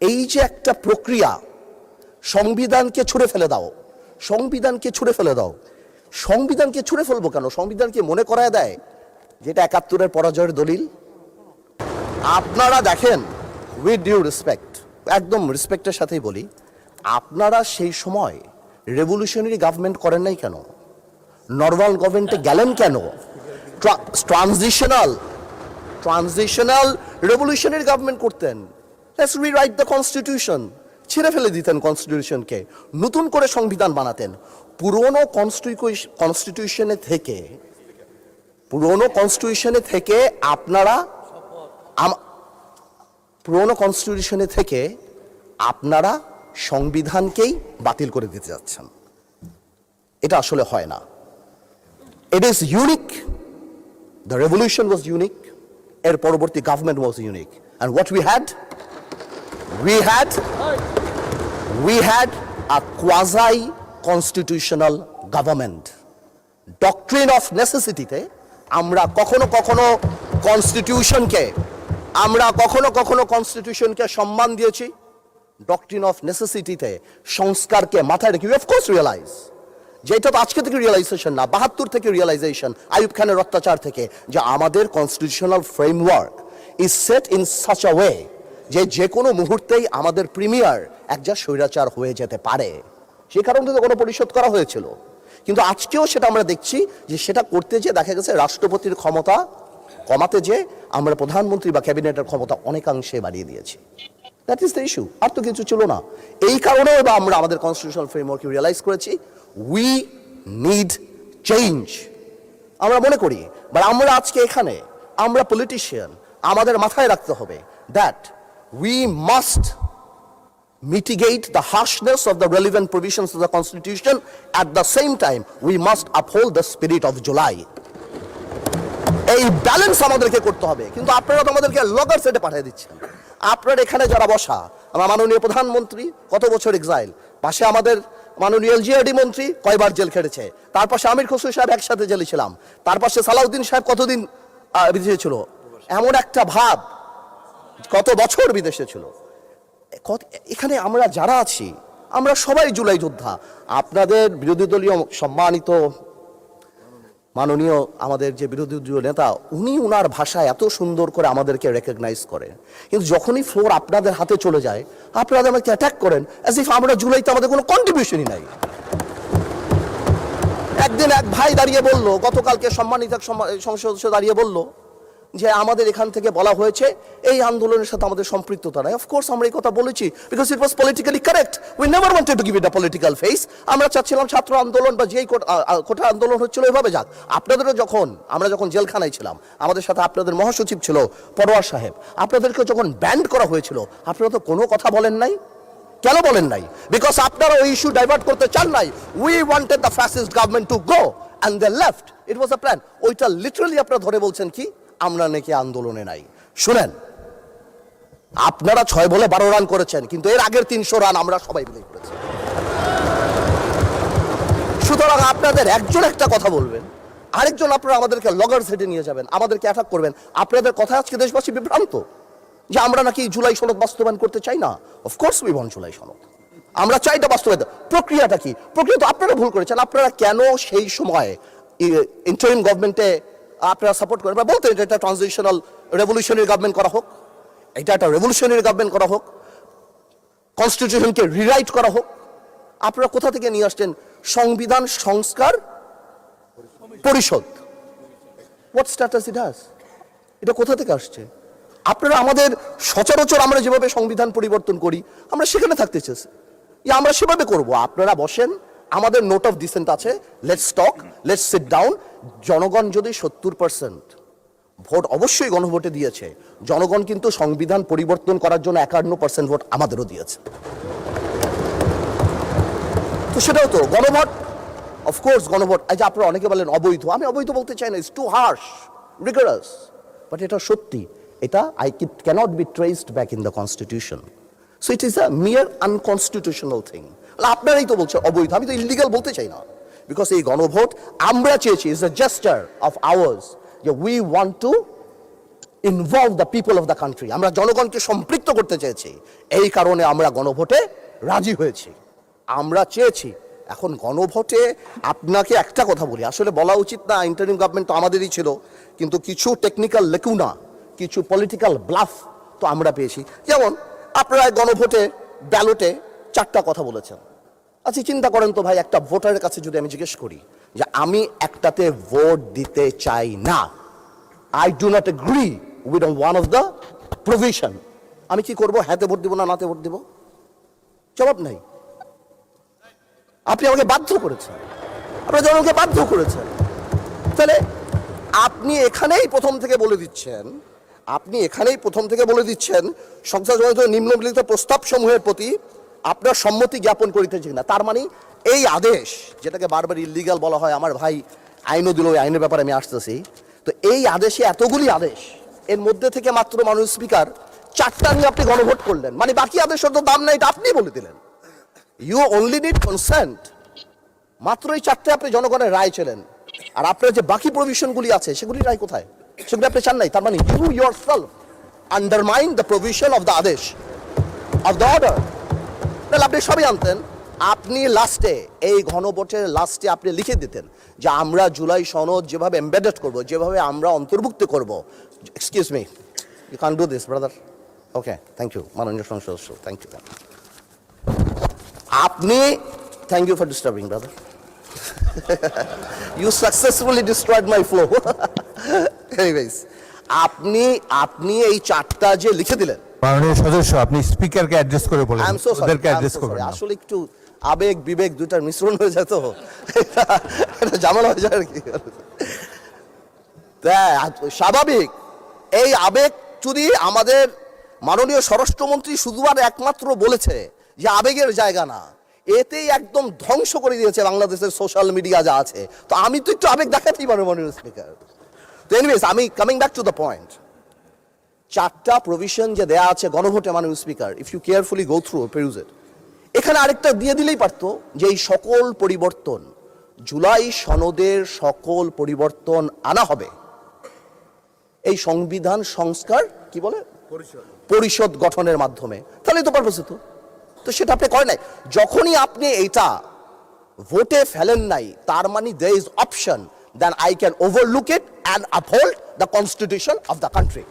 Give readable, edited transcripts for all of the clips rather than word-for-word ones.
এই যে একটা প্রক্রিয়া, সংবিধানকে ছুঁড়ে ফেলে দাও, সংবিধানকে ছুঁড়ে ফেলে দাও, সংবিধানকে ছুঁড়ে ফেলবো কেন? সংবিধানকে মনে করায় দেয় যেটা ৭১-এর পরাজয়ের দলিল। আপনারা দেখেন, উইথ ডিউ রেসপেক্ট, একদম রেসপেক্টের সাথেই বলি, আপনারা সেই সময় রেভলিউশনারি গভর্নমেন্ট করেন নাই কেন? নর্মাল গভর্নমেন্টে গেলেন কেন? ট্রানজিশনাল রেভলিউশনারি গভর্নমেন্ট করতেন। লেটস রিরাইট দ্য কনস্টিটিউশন, ছেড়ে ফেলে দিতেন কনস্টিটিউশনকে, নতুন করে সংবিধান বানাতেন। পুরনো কনস্টিটিউশনে থেকে আপনারা সংবিধানকেই বাতিল করে দিতে যাচ্ছেন। এটা আসলে হয় না। It is unique, the revolution was unique, এর পরবর্তী government was unique, and what we had a quasi constitutional government. Doctrine of necessity তে আমরা কখনো কনস্টিটিউশনকে সম্মান দিয়েছি। ডক্ট্রিন অফ নেসেসিটিতে সংস্কারকে মাথায় রেখে অফ কোর্স রিয়েলাইজ, যেটা তো আজকে থেকে রিয়েলাইজেশন না, ৭২ থেকে রিয়েলাইজেশন, আইয়ুব খানের অত্যাচার থেকে, যে আমাদের constitutional framework is set in such a way যে কোনো মুহূর্তেই আমাদের প্রিমিয়ার একজন স্বৈরাচার হয়ে যেতে পারে। সে কারণে তো কোনো পরিশোধ করা হয়েছিল, কিন্তু আজকেও সেটা আমরা দেখছি যে সেটা করতে যে দেখা গেছে রাষ্ট্রপতির ক্ষমতা কমাতে যে আমরা প্রধানমন্ত্রী বা ক্যাবিনেটের ক্ষমতা অনেকাংশে বাড়িয়ে দিয়েছি। দ্যাট ইজ দ্য ইস্যু, আর তো কিছু ছিল না। এই কারণেও বা আমরা আমাদের কনস্টিটিউশনাল ফ্রেমওয়ার্ক রিয়েলাইজ করেছি উই নিড চেঞ্জ। আমরা মনে করি, বাট আমরা আজকে এখানে, আমরা পলিটিশিয়ান, আমাদের মাথায় রাখতে হবে that we must mitigate the harshness of the relevant provisions of the Constitution. At the same time, we must uphold the spirit of July. এই ব্যালেন্স আমাদেরকে করতে হবে। কিন্তু আপনারা তো আমাদেরকে লগর সেটে পাঠিয়ে দিচ্ছেন। আপনারা এখানে যারা বসা, আমার মাননীয় প্রধানমন্ত্রী কত বছর এক্সাইল, পাশে আমাদের মাননীয় এলজিআরডি মন্ত্রী কয়বার জেল খেটেছে, তার পাশে আমির খসরু সাহেব একসাথে জেলে ছিলাম, তার পাশে সালাউদ্দিন সাহেব কতদিন বিদেশে ছিল, এমন একটা ভাব, কত বছর বিদেশে ছিল। এখানে আমরা যারা আছি, আমরা সবাই জুলাই যোদ্ধা। আপনাদের বিরোধী দলীয় সম্মানিত মাননীয় আমাদের যে বিরোধী দলীয় নেতা, উনি উনার ভাষায় এত সুন্দর করে আমাদেরকে রেকগনাইজ করেন, কিন্তু যখনই ফ্লোর আপনাদের হাতে চলে যায়, আপনারা আমাকে অ্যাটাক করেন অ্যাজ ইফ আমরা জুলাইতে আমাদের কোনো কন্ট্রিবিউশনই নাই। একদিন এক ভাই দাঁড়িয়ে বলল, গতকালকে সম্মানিত সংসদ সদস্য দাঁড়িয়ে বলল যে আমাদের এখান থেকে বলা হয়েছে এই আন্দোলনের সাথে আমাদের সম্পৃক্ততা নাই। অফকোর্স আমরা এই কথা বলেছি, because it was politically correct. We never wanted to give it a political face. আমরা চাচ্ছিলাম ছাত্র আন্দোলন বা যেই কোটা আন্দোলন হচ্ছিল এভাবে যাক। আপনাদেরও আমরা যখন জেলখানায় ছিলাম, আমাদের সাথে আপনাদের মহাসচিব ছিল পরোয়ার সাহেব, আপনাদেরকে যখন ব্যান্ড করা হয়েছিল, আপনারা তো কোনো কথা বলেন নাই। কেন বলেন নাই? বিকজ আপনারা ওই ইস্যু ডাইভার্ট করতে চান নাই। We wanted the fascist government to go and they left. It was a plan. ওইটা লিটারালি আপনারা ধরে বলছেন কি আমরা নাকি আন্দোলনে নাই। শুনেন, আপনারা ৬ বলে ১২ রান করেছেন, কিন্তু এর আগের ৩০০ রান আমরা সবাই মিলে করেছি। সুতরাং আপনাদের একজন একটা কথা বলবেন, আরেকজন আপনারা আমাদেরকে লগর সেটে নিয়ে যাবেন, আমাদেরকে অ্যাটাক করবেন। আপনাদের কথা আজকে দেশবাসী বিভ্রান্ত যে আমরা নাকি জুলাই সনদ বাস্তবায়ন করতে চাই না। অফকোর্স উই ওয়ান্ট জুলাই সনদ, আমরা চাই এটা বাস্তবায়ন। প্রক্রিয়াটা কি? প্রক্রিয়া তো আপনারা ভুল করেছেন। আপনারা কেন সেই সময় ইন্টারিম গভর্নমেন্টে আপনারা সাপোর্ট করেন বা বলতেন এটা ট্রানজিশনাল রেভলিউশনারি গভর্নমেন্ট করা হোক, এটা একটা রেভলিউশনারি গভর্নমেন্ট করা হোক, কনস্টিটিউশনকে রিরাইট করা হোক। আপনারা কোথা থেকে নিয়ে আসছেন সংবিধান সংস্কার পরিষদ? What status it has? এটা কোথা থেকে আসছে? আপনারা আমাদের সচরাচর আমরা যেভাবে সংবিধান পরিবর্তন করি, আমরা সেখানে থাকতে চাইছি, আমরা সেভাবে করব। আপনারা বসেন, আমাদের নোট অফ ডিসেন্ট আছে, let's talk, let's sit down. জনগণ যদি ৭০% ভোট অবশ্যই গণভোটে দিয়েছে, জনগণ কিন্তু সংবিধান পরিবর্তন করার জন্য ৫১% ভোট আমাদেরও দিয়েছে। তো সেটাও তো গণভোট, অফকোর্স গণভোট। এই যে আপনারা অনেকে বলেন অবৈধ, আমি অবৈধ বলতে চাই না, ইটস টু হার্শ, রিগরাস, বাট এটা সত্যি। এটা it cannot be traced back in the constitution, so it is a mere unconstitutional thing. আপনারাই তো বলছেন অবৈধ, আমি তো ইলিগাল বলতে চাই না, বিকজ এই গণভোট আমরা চেয়েছি, is a gesture of ours যে we want to involve the people of the country, আমরা জনগণকে সম্পৃক্ত করতে চেয়েছি, এই কারণে আমরা গণভোটে রাজি হয়েছি, আমরা চেয়েছি। এখন গণভোটে আপনাকে একটা কথা বলি, আসলে বলা উচিত না, ইন্টারিম গভর্নমেন্ট তো আমাদেরই ছিল, কিন্তু কিছু টেকনিক্যাল লেকুনা, কিছু পলিটিক্যাল ব্লাফ তো আমরা পেয়েছি। যেমন আপনারা গণভোটে ব্যালটে 4টা কথা বলেছেন। আচ্ছা চিন্তা করেন তো ভাই, একটা ভোটারের কাছে যদি আমি জিজ্ঞেস করি যে আমি একটাতে ভোট দিতে চাই না, I do not agree with one of the provision, আমি কি করব? হ্যাঁতে ভোট দিব না নাতে ভোট দিব? জবাব নাই। আপনি আমাকে বাধ্য করেছেন, আপনার জনগণকে বাধ্য করেছেন। তাহলে আপনি এখানেই প্রথম থেকে বলে দিচ্ছেন সংসদ নিম্নলিখিত প্রস্তাব সমূহের প্রতি আপনার সম্মতি জ্ঞাপন করিতেছি না। তার মানে এই আদেশ, যেটাকে বারবার ইলিগাল বলা হয়, আমার ভাই আইনও দিল, ওই আইনের ব্যাপারে আমি আসতেছি, তো এই আদেশে এতগুলি আদেশ, এর মধ্যে থেকে মাত্র মাননীয় স্পিকার 4টা নিয়ে আপনি গণভোট করলেন, মানে বাকি আদেশের তো দাম নাই, এটা আপনি বলে দিলেন। ইউ অনলি নিড কনসেন্ট, মাত্র এই 4টে আপনি জনগণের রায় ছিলেন, আর আপনার যে বাকি প্রভিশনগুলি আছে সেগুলি রায় কোথায়? সেগুলি আপনি চান নাই। তার মানে you yourself undermine the provision of the আদেশ অফ দ্য অর্ডার। তাহলে আপনি সবই আনতেন, আপনি লাস্টে এই গণভোটের লাস্টে আপনি লিখে দিতেন যে আমরা জুলাই সনদ যেভাবে এমবেডেড করব, যেভাবে আমরা অন্তর্ভুক্ত করব। Excuse me, you can do this brother. Okay, thank you মাননীয় সংসদ সদস্য, থ্যাংক ইউ। আপনি, thank you for disturbing brother, you successfully destroyed my flow. Anyways, আপনি এই 4টা যে লিখে দিলেন, মাননীয় সদস্য আপনি স্পিকারকে অ্যাড্রেস করে বলেন, ওদেরকে অ্যাড্রেস করবেন। আসলে একটু আবেগ বিবেক দুইটার মিশ্রণ হয়ে যায়, তো এটা ঝামেলা হয়ে যায় আর কি। স্বাভাবিক, এই আবেগ যদি আমাদের মাননীয় স্বরাষ্ট্রমন্ত্রী শুধু আর একমাত্র বলেছে যে আবেগের জায়গা না, এতেই একদম ধ্বংস করে দিয়েছে বাংলাদেশের সোশ্যাল মিডিয়া যা আছে, তো আমি তো একটু আবেগ দেখাতেই পারবো মাননীয় স্পিকার। তো এনিওয়েজ, আমি coming back to the point, 4টা প্রভিশন যে দেয়া আছে গণভোটে মাননীয় speaker, if you carefully go through peruse it, এখানে আরেকটা দিয়ে দিলেই পারতো যে এই সকল পরিবর্তন, জুলাই সনদের সকল পরিবর্তন আনা হবে এই সংবিধান সংস্কার কি বলে পরিষদ গঠনের মাধ্যমে, তাহলে তো পারপোস হতো। তো সেটা আপনি করেন নাই। যখনই আপনি এইটা ভোটে ফেলেন নাই, তার মানে there is option then I can overlook it and uphold the constitution of the country.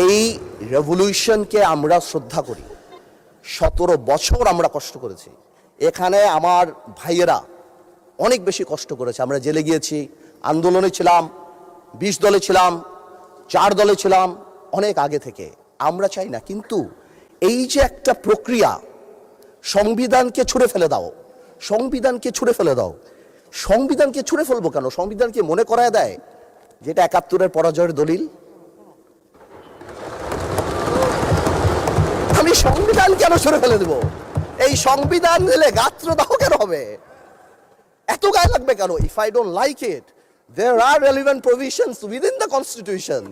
এই রেভলিউশনকে আমরা শ্রদ্ধা করি, 17 বছর আমরা কষ্ট করেছি, এখানে আমার ভাইয়েরা অনেক বেশি কষ্ট করেছে, আমরা জেলে গিয়েছি, আন্দোলনে ছিলাম, 20 দলে ছিলাম, 4 দলে ছিলাম, অনেক আগে থেকে। আমরা চাই না, কিন্তু এই যে একটা প্রক্রিয়া, সংবিধানকে ছুঁড়ে ফেলে দাও, সংবিধানকে ছুঁড়ে ফেলে দাও, সংবিধানকে ছুঁড়ে ফেলবো কেন? সংবিধানকে মনে করায় দেয় যেটা 71-এর পরাজয়ের দলিল। আমি সংবিধান কেন ছুঁড়ে ফেলে দেব? এই সংবিধান দিলে গাত্রদাহ কেন হবে? এত গায়ে লাগবে কেন? If I don't like it, there are relevant provisions within the constitution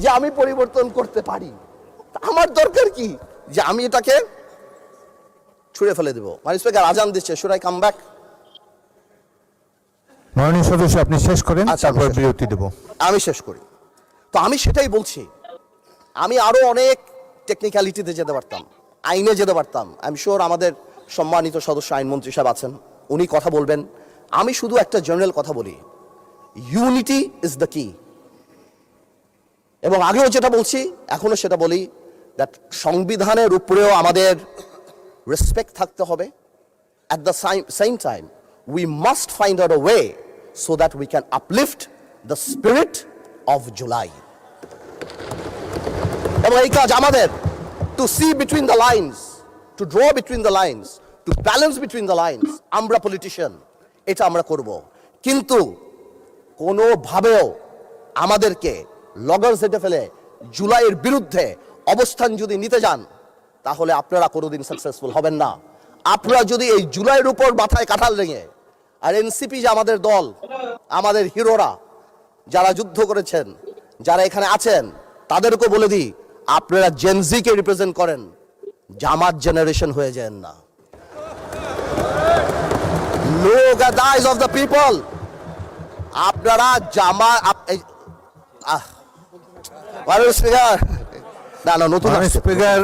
যে আমি পরিবর্তন করতে পারি। আমার দরকার কি যে আমি এটাকে ছুঁড়ে ফেলে দেব? মানে স্পিকার আজান দিচ্ছে, should I come back? মাননীয় সদস্য আপনি শেষ করেন, তারপর বিরতি দেব। আমি শেষ করি। তো আমি সেটাই বলছি, আমি আরো অনেক টেকনিক্যালিটিতে যেতে পারতাম, আইনে যেতে পারতাম। আই এম শিওর আমাদের সম্মানিত সদস্য আইনমন্ত্রী সাহেব আছেন, উনি কথা বলবেন। আমি শুধু একটা জেনারেল কথা বলি, ইউনিটি ইজ দ্য কি। এবং আগেও যেটা বলছি, এখনো সেটা বলি, দ্যাট সংবিধানের উপরেও আমাদের রেসপেক্ট থাকতে হবে। At the same time we must find out a way so that we can uplift the spirit of July. এবং এই কাজ আমাদের, to see between the lines, to draw between the lines, to balance between the lines, আমরা politician, এটা আমরা করব। কিন্তু কোনোভাবেও আমাদেরকে লগর সেটে ফেলে জুলাইয়ের বিরুদ্ধে অবস্থান যদি নিতে যান, তাহলে আপনারা কোনোদিন সাকসেসফুল হবেন না। আপনারা যদি এই জুলাইয়ের উপর মাথায় কাঁঠাল রেঙে, আর এনসিপি যে আমাদের দল, আমাদের হিরোরা যারা যুদ্ধ করেছেন, যারা এখানে আছেন, তাদেরকে বলে দিই, আপনারা জেনজিকে রিপ্রেজেন্ট করেন, জামাত জেনারেশন হয়ে যান না। Look at the eyes of the people. আপনারা স্পিকার না না নতুন মাননীয় স্পিকার,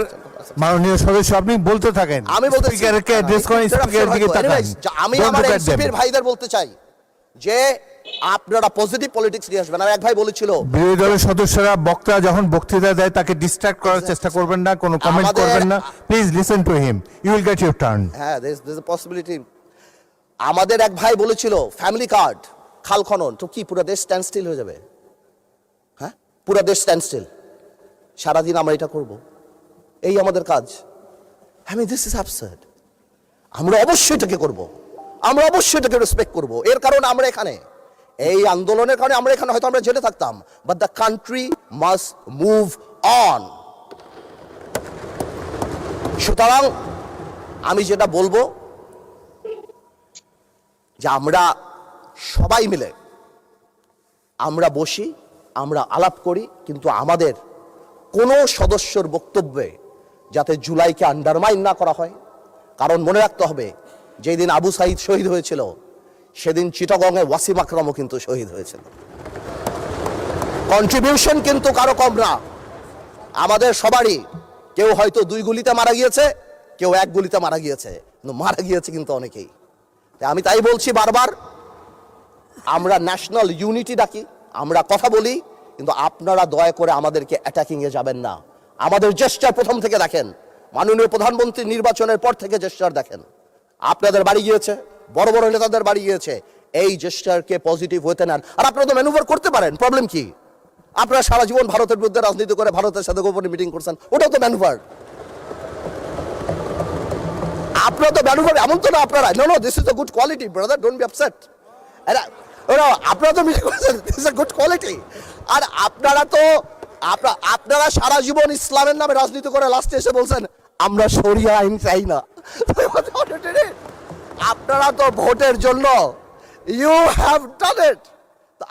মাননীয় সদস্য, আপনি বলতে থাকেন। আমি বলতে স্পিকারকে অ্যাড্রেস করেন, স্পিকারের দিকে তাকান। আমি Don't আমার look at them. এনসিপির ভাইদের বলতে চাই যে আপনারা পজিটিভ পলিটিক্স নিয়ে আসবেন। আর এক ভাই বলেছিল বিরোধী দলের সদস্যরা বক্তা যখন বক্তৃতা দেয় তাকে ডিস্ট্রাক্ট করার চেষ্টা করবেন না, কোনো কমেন্ট আমাদের- করবেন না। Please listen to him, you will get your turn. হ্যাঁ there's a possibility। আমাদের এক ভাই বলেছিল ফ্যামিলি কার্ড খাল খনন তো কি পুরো দেশ স্ট্যান্ড স্টিল হয়ে যাবে? হ্যাঁ, পুরো দেশ স্ট্যান্ড স্টিল, সারাদিন আমরা এটা করব, এই আমাদের কাজ। This is absurd. আমরা অবশ্যই এটাকে করব, আমরা অবশ্যই এটাকে রেসপেক্ট করব। এর কারণে আমরা এখানে, এই আন্দোলনের কারণে আমরা এখানে, হয়তো আমরা জেলে থাকতাম, but the country must move on. সুতরাং আমি যেটা বলবো যে আমরা সবাই মিলে আমরা বসি, আমরা আলাপ করি, কিন্তু আমাদের কোনো সদস্যর বক্তব্যে যাতে জুলাইকে আন্ডারমাইন না করা হয়। কারণ মনে রাখতে হবে, যেই দিন আবু সাইদ শহীদ হয়েছিল সেদিন চিটাগংয়ে ওয়াসিম আকরামও কিন্তু শহীদ হয়েছিল। কন্ট্রিবিউশন কিন্তু কারো কম না, আমাদের সবারই। কেউ হয়তো 2 গুলিতে মারা গিয়েছে, কেউ 1 গুলিতে মারা গিয়েছে, কিন্তু মারা গিয়েছে কিন্তু অনেকেই। আমি তাই বলছি বারবার, আমরা ন্যাশনাল ইউনিটি ডাকি, আমরা কথা বলি, কিন্তু আপনারা দয়া করে আমাদেরকে অ্যাটাকিং এ যাবেন না। আমাদের জেস্টার প্রথম থেকে দেখেন, মাননীয় প্রধানমন্ত্রী নির্বাচনের পর থেকে জেস্টার দেখেন, আপনাদের বাড়ি গিয়েছে, বড় বড় নেতাদের বাড়ি গিয়েছে, এই জেস্টারকে পজিটিভ হতে নেন। আর আপনারা তো ম্যানুভার করতে পারেন, প্রবলেম কি? আপনারা সারা জীবন ভারতের বিরুদ্ধে রাজনীতি করে ভারতের সাথে গোপনে মিটিং করছেন, ওটাও তো ম্যানুভার। আপনারা তো ম্যানুভার, এমন তো না আপনারা, no this is a good quality brother, don't be upset. আপনারা তো মিটিং করছেন, this is a good quality. আর আপনারা সারা জীবন ইসলামের নামে রাজনীতি করে লাস্টে এসে বলছেন আমরা শরিয়া আইন চাই না। আপনারা তো ভোটের জন্য ইউ হ্যাভ ডান ইট।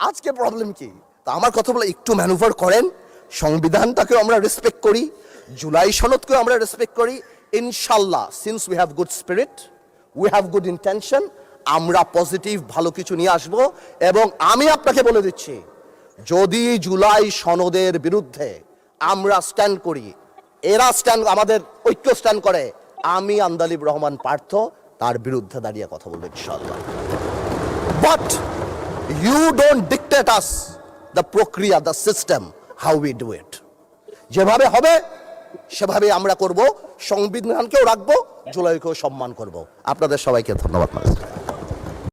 আজকে প্রবলেম কি? তো আমার কথা বলে একটু ম্যানুভার করেন, সংবিধানটাকেও আমরা রেসপেক্ট করি, জুলাই সনদকেও আমরা রেসপেক্ট করি। ইনশাল্লাহ, since we have good spirit, we have good intention, আমরা পজিটিভ ভালো কিছু নিয়ে আসব। এবং আমি আপনাকে বলে দিচ্ছি, যদি জুলাই সনদের বিরুদ্ধে আমরা স্ট্যান্ড করি, এরা স্ট্যান্ড, আমাদের ঐক্য স্ট্যান্ড করে, আমি আন্দালিব রহমান পার্থ তার বিরুদ্ধে দাঁড়িয়ে কথা বলবো ইনশাআল্লাহ। But you don't dictate us the প্রক্রিয়া, the system, how we do it. যেভাবে হবে সেভাবে আমরা করব, সংবিধানকেও রাখবো, জুলাইকেও সম্মান করব। আপনাদের সবাইকে ধন্যবাদ।